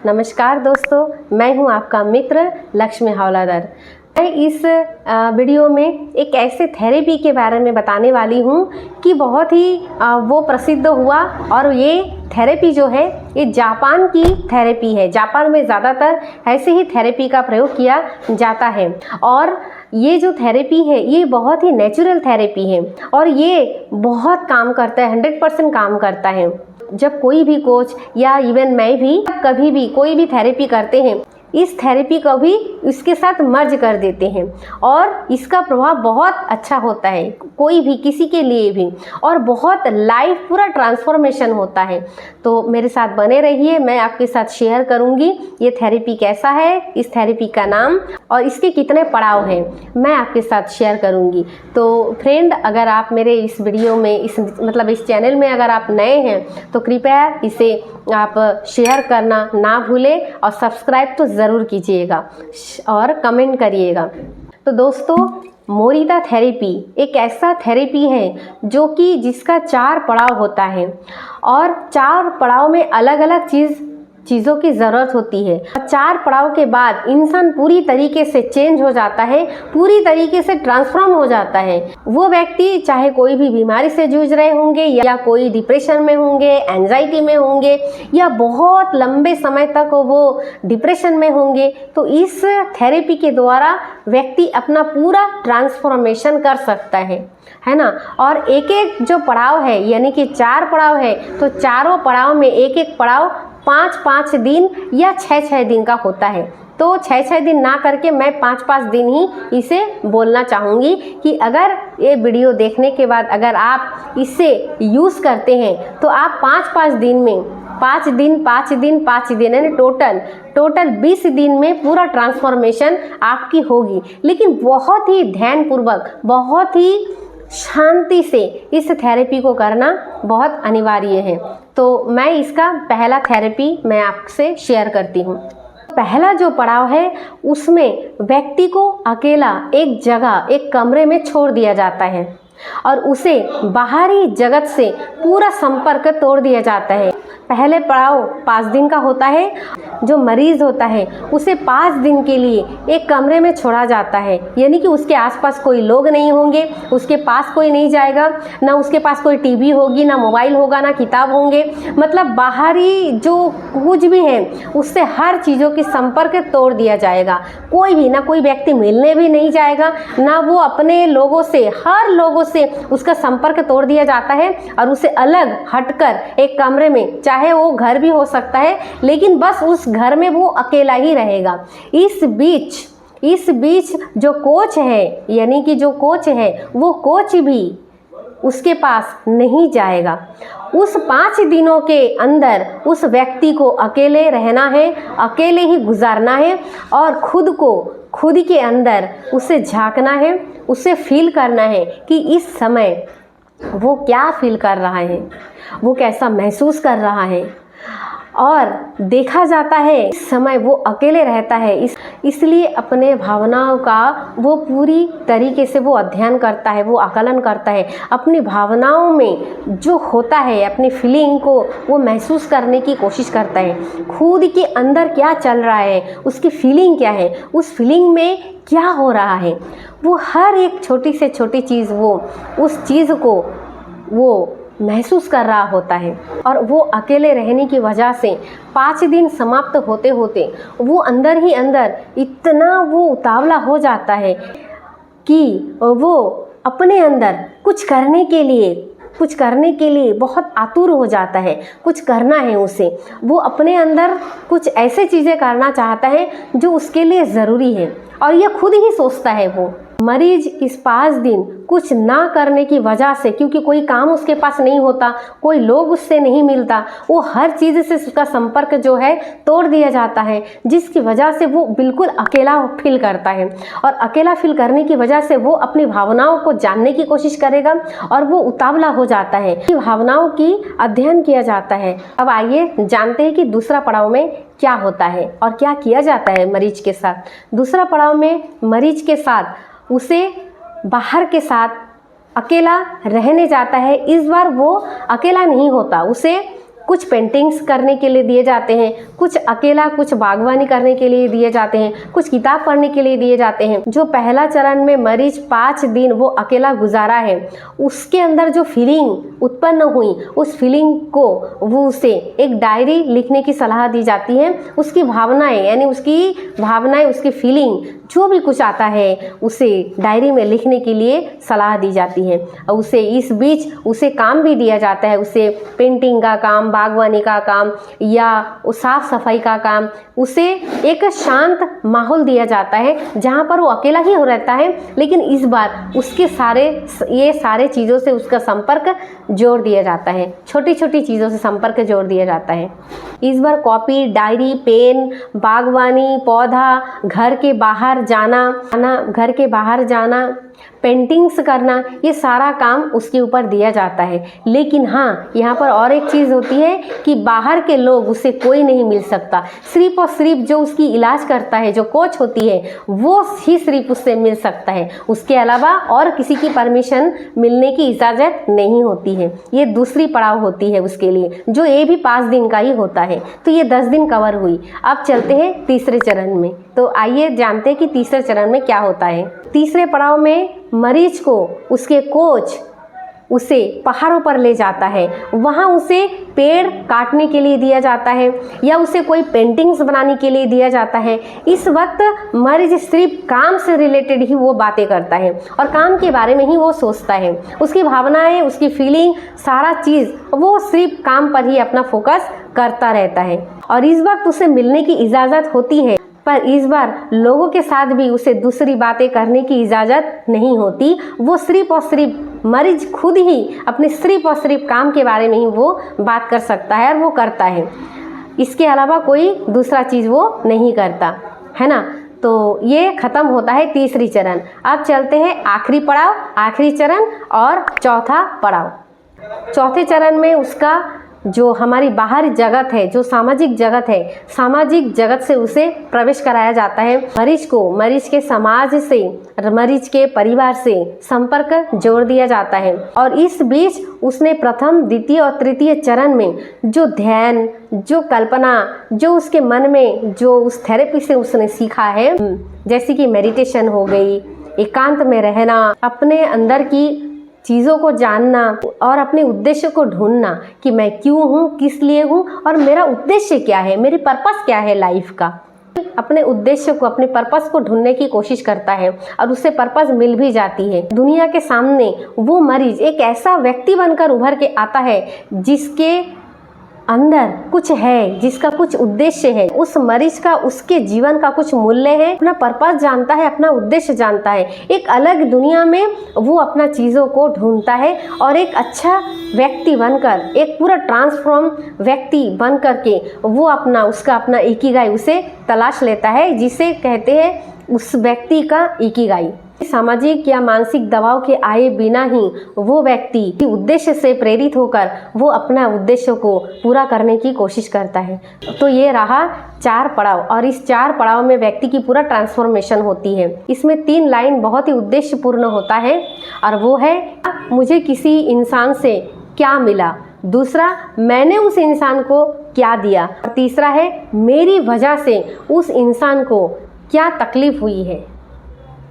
नमस्कार दोस्तों, मैं हूं आपका मित्र लक्ष्मी हवलादार। मैं इस वीडियो में एक ऐसे थेरेपी के बारे में बताने वाली हूं कि बहुत ही वो प्रसिद्ध हुआ और ये थेरेपी जो है ये जापान की थेरेपी है। जापान में ज़्यादातर ऐसे ही थेरेपी का प्रयोग किया जाता है और ये जो थेरेपी है ये बहुत ही नेचुरल थेरेपी है और ये बहुत काम करता है, 100% काम करता है। जब कोई भी कोच या इवन मैं भी कभी भी कोई भी थेरेपी करते हैं, इस थेरेपी को भी इसके साथ मर्ज कर देते हैं और इसका प्रभाव बहुत अच्छा होता है कोई भी किसी के लिए भी, और बहुत लाइफ पूरा ट्रांसफॉर्मेशन होता है। तो मेरे साथ बने रहिए, मैं आपके साथ शेयर करूंगी ये थेरेपी कैसा है, इस थेरेपी का नाम और इसके कितने पड़ाव हैं, मैं आपके साथ शेयर करूंगी। तो फ्रेंड, अगर आप मेरे इस वीडियो में इस चैनल में अगर आप नए हैं तो कृपया इसे आप शेयर करना ना भूलें और सब्सक्राइब तो ज़रूर कीजिएगा और कमेंट करिएगा। तो दोस्तों, मोरिता थेरेपी एक ऐसा थेरेपी है जो कि जिसका 4 पड़ाव होता है और 4 पड़ाव में अलग अलग चीज़ों की ज़रूरत होती है। 4 पड़ाव के बाद इंसान पूरी तरीके से चेंज हो जाता है, पूरी तरीके से ट्रांसफॉर्म हो जाता है। वो व्यक्ति चाहे कोई भी बीमारी से जूझ रहे होंगे या कोई डिप्रेशन में होंगे, एंजाइटी में होंगे या बहुत लंबे समय तक वो डिप्रेशन में होंगे, तो इस थेरेपी के द्वारा व्यक्ति अपना पूरा ट्रांसफॉर्मेशन कर सकता है ना। और एक एक जो पड़ाव है यानी कि 4 पड़ाव है, तो चारों पड़ाव में एक एक पड़ाव 5-5 दिन या 6-6 दिन का होता है। तो 6-6 दिन ना करके मैं 5-5 दिन ही इसे बोलना चाहूँगी कि अगर ये वीडियो देखने के बाद अगर आप इसे यूज़ करते हैं तो आप 5-5 दिन में 5 दिन यानी टोटल 20 दिन में पूरा ट्रांसफॉर्मेशन आपकी होगी। लेकिन बहुत ही ध्यानपूर्वक, बहुत ही शांति से इस थेरेपी को करना बहुत अनिवार्य है। तो मैं इसका पहला थेरेपी मैं आपसे शेयर करती हूँ। पहला जो पड़ाव है उसमें व्यक्ति को अकेला एक जगह, एक कमरे में छोड़ दिया जाता है और उसे बाहरी जगत से पूरा संपर्क तोड़ दिया जाता है। पहले पड़ाव 5 दिन का होता है। जो मरीज होता है उसे 5 दिन के लिए एक कमरे में छोड़ा जाता है, यानी कि उसके आसपास कोई लोग नहीं होंगे, उसके पास कोई नहीं जाएगा, ना उसके पास कोई टीवी होगी, ना मोबाइल होगा, ना किताब होंगे। मतलब बाहरी जो कुछ भी है उससे हर चीज़ों की संपर्क तोड़ दिया जाएगा। कोई भी, ना कोई व्यक्ति मिलने भी नहीं जाएगा, ना वो अपने लोगों से, हर लोगों से उसका संपर्क तोड़ दिया जाता है और उसे अलग हटकर एक कमरे में, चाहे वो घर भी हो सकता है, लेकिन बस उस घर में वो अकेला ही रहेगा। इस बीच जो कोच है, यानी कि जो कोच है वो कोच भी उसके पास नहीं जाएगा। उस 5 दिनों के अंदर उस व्यक्ति को अकेले रहना है, अकेले ही गुजारना है और खुद के अंदर उसे झांकना है, उसे फील करना है कि इस समय वो क्या फील कर रहा है, वो कैसा महसूस कर रहा है। और देखा जाता है इस समय वो अकेले रहता है, इसलिए अपने भावनाओं का वो पूरी तरीके से वो अध्ययन करता है, वो आकलन करता है। अपनी भावनाओं में जो होता है, अपनी फीलिंग को वो महसूस करने की कोशिश करता है। खुद के अंदर क्या चल रहा है, उसकी फीलिंग क्या है, उस फीलिंग में क्या हो रहा है, वो हर एक छोटी से छोटी चीज़ वो उस चीज़ को वो महसूस कर रहा होता है। और वो अकेले रहने की वजह से 5 दिन समाप्त होते होते वो अंदर ही अंदर इतना वो उतावला हो जाता है कि वो अपने अंदर कुछ करने के लिए बहुत आतुर हो जाता है। कुछ करना है उसे, वो अपने अंदर कुछ ऐसे चीज़ें करना चाहता है जो उसके लिए ज़रूरी है और ये खुद ही सोचता है। वो मरीज इस 5 दिन कुछ ना करने की वजह से, क्योंकि कोई काम उसके पास नहीं होता, कोई लोग उससे नहीं मिलता, वो हर चीज़ से उसका संपर्क जो है तोड़ दिया जाता है, जिसकी वजह से वो बिल्कुल अकेला फील करता है। और अकेला फील करने की वजह से वो अपनी भावनाओं को जानने की कोशिश करेगा और वो उतावला हो जाता है कि भावनाओं की अध्ययन किया जाता है। अब आइए जानते हैं कि दूसरा पड़ाव में क्या होता है और क्या किया जाता है मरीज के साथ। दूसरा पड़ाव में मरीज के साथ उसे बाहर के साथ अकेला रहने जाता है। इस बार वो अकेला नहीं होता, उसे कुछ पेंटिंग्स करने के लिए दिए जाते हैं, कुछ अकेला कुछ बागवानी करने के लिए दिए जाते हैं, कुछ किताब पढ़ने के लिए दिए जाते हैं। जो पहला चरण में मरीज 5 दिन वो अकेला गुजारा है, उसके अंदर जो फीलिंग उत्पन्न हुई उस फीलिंग को वो उसे एक डायरी लिखने की सलाह दी जाती है। उसकी भावनाएं यानी उसकी फीलिंग जो भी कुछ आता है उसे डायरी में लिखने के लिए सलाह दी जाती है। और उसे इस बीच उसे काम भी दिया जाता है, उसे पेंटिंग का काम, बागवानी का काम या साफ सफाई का काम, उसे एक शांत माहौल दिया जाता है जहाँ पर वो अकेला ही हो रहता है, लेकिन इस बार उसके ये सारे चीज़ों से उसका संपर्क जोड़ दिया जाता है, छोटी छोटी चीज़ों से संपर्क जोड़ दिया जाता है। इस बार कॉपी, डायरी, पेन, बागवानी, पौधा, घर के बाहर जाना, पेंटिंग्स करना, ये सारा काम उसके ऊपर दिया जाता है। लेकिन हाँ, यहाँ पर और एक चीज़ होती है कि बाहर के लोग उससे कोई नहीं मिल सकता, सिर्फ और सिर्फ जो उसकी इलाज करता है, जो कोच होती है, वो ही सिर्फ उससे मिल सकता है। उसके अलावा और किसी की परमिशन मिलने की इजाज़त नहीं होती है। ये दूसरी पड़ाव होती है उसके लिए, जो ये भी 5 दिन का ही होता है। तो ये 10 दिन कवर हुई। अब चलते हैं तीसरे चरण में। तो आइए जानते हैं कि तीसरे चरण में क्या होता है। तीसरे पड़ाव में मरीज को उसके कोच उसे पहाड़ों पर ले जाता है, वहाँ उसे पेड़ काटने के लिए दिया जाता है या उसे कोई पेंटिंग्स बनाने के लिए दिया जाता है। इस वक्त मरीज सिर्फ काम से रिलेटेड ही वो बातें करता है और काम के बारे में ही वो सोचता है। उसकी भावनाएं, उसकी फीलिंग, सारा चीज़ वो सिर्फ काम पर ही अपना फोकस करता रहता है। और इस वक्त उसे मिलने की इजाज़त होती है, पर इस बार लोगों के साथ भी उसे दूसरी बातें करने की इजाज़त नहीं होती। वो सिर्फ और सिर्फ मरीज खुद ही अपने सिर्फ और सिर्फ काम के बारे में ही वो बात कर सकता है और वो करता है। इसके अलावा कोई दूसरा चीज़ वो नहीं करता, है ना। तो ये ख़त्म होता है तीसरी चरण। अब चलते हैं आखिरी पड़ाव, आखिरी चरण और चौथा पड़ाव। चौथे चरण में उसका जो हमारी बाहरी जगत है, जो सामाजिक जगत है, सामाजिक जगत से उसे प्रवेश कराया जाता है। मरीज को मरीज के समाज से, मरीज के परिवार से संपर्क जोड़ दिया जाता है। और इस बीच उसने प्रथम, द्वितीय और तृतीय चरण में जो ध्यान, जो कल्पना, जो उसके मन में जो उस थेरेपी से उसने सीखा है, जैसे कि मेडिटेशन हो गई, एकांत में रहना, अपने अंदर की चीज़ों को जानना और अपने उद्देश्य को ढूंढना कि मैं क्यों हूँ, किस लिए हूँ और मेरा उद्देश्य क्या है, मेरी पर्पस क्या है लाइफ का। अपने उद्देश्य को, अपने पर्पस को ढूंढने की कोशिश करता है और उससे पर्पस मिल भी जाती है। दुनिया के सामने वो मरीज एक ऐसा व्यक्ति बनकर उभर के आता है जिसके अंदर कुछ है, जिसका कुछ उद्देश्य है। उस मरीज का, उसके जीवन का कुछ मूल्य है, अपना पर्पस जानता है, अपना उद्देश्य जानता है। एक अलग दुनिया में वो अपना चीज़ों को ढूंढता है और एक अच्छा व्यक्ति बनकर, एक पूरा ट्रांसफॉर्म व्यक्ति बन करके वो उसका अपना इकिगाई उसे तलाश लेता है, जिसे कहते हैं उस व्यक्ति का इकिगाई। सामाजिक या मानसिक दबाव के आए बिना ही वो व्यक्ति उद्देश्य से प्रेरित होकर वो अपना उद्देश्य को पूरा करने की कोशिश करता है। तो ये रहा 4 पड़ाव और इस 4 पड़ाव में व्यक्ति की पूरा ट्रांसफॉर्मेशन होती है। इसमें 3 लाइन बहुत ही उद्देश्यपूर्ण होता है और वो है, मुझे किसी इंसान से क्या मिला, दूसरा मैंने उस इंसान को क्या दिया, और तीसरा है मेरी वजह से उस इंसान को क्या तकलीफ हुई है।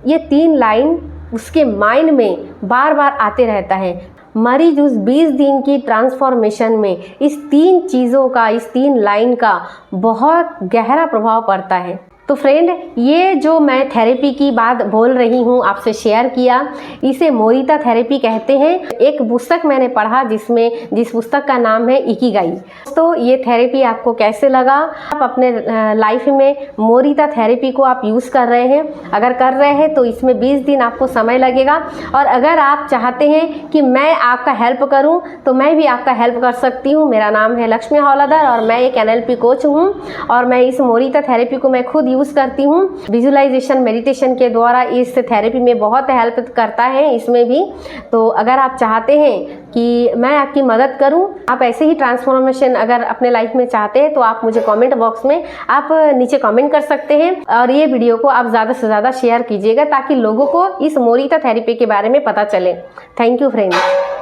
ये 3 लाइन उसके माइंड में बार बार आते रहता है। मरीज उस 20 दिन की ट्रांसफॉर्मेशन में इस 3 चीज़ों का, इस 3 लाइन का बहुत गहरा प्रभाव पड़ता है। तो फ्रेंड, ये जो मैं थेरेपी की बात बोल रही हूँ, आपसे शेयर किया, इसे मोरिता थेरेपी कहते हैं। एक पुस्तक मैंने पढ़ा जिस पुस्तक का नाम है इकिगाई। तो ये थेरेपी आपको कैसे लगा? आप अपने लाइफ में मोरिता थेरेपी को आप यूज़ कर रहे हैं? अगर कर रहे हैं तो इसमें 20 दिन आपको समय लगेगा। और अगर आप चाहते हैं कि मैं आपका हेल्प करूं तो मैं भी आपका हेल्प कर सकती हूं। मेरा नाम है लक्ष्मी हौलादार और मैं एक NLP कोच हूं और मैं इस मोरिता थेरेपी को मैं खुद यूज़ करती हूँ। विजुअलाइजेशन, मेडिटेशन के द्वारा इस थेरेपी में बहुत हेल्प करता है इसमें भी। तो अगर आप चाहते हैं कि मैं आपकी मदद करूं, आप ऐसे ही ट्रांसफॉर्मेशन अगर अपने लाइफ में चाहते हैं तो आप मुझे कमेंट बॉक्स में आप नीचे कमेंट कर सकते हैं और ये वीडियो को आप ज़्यादा से ज़्यादा शेयर कीजिएगा ताकि लोगों को इस मोरिता थेरेपी के बारे में पता चले। Thank you friends.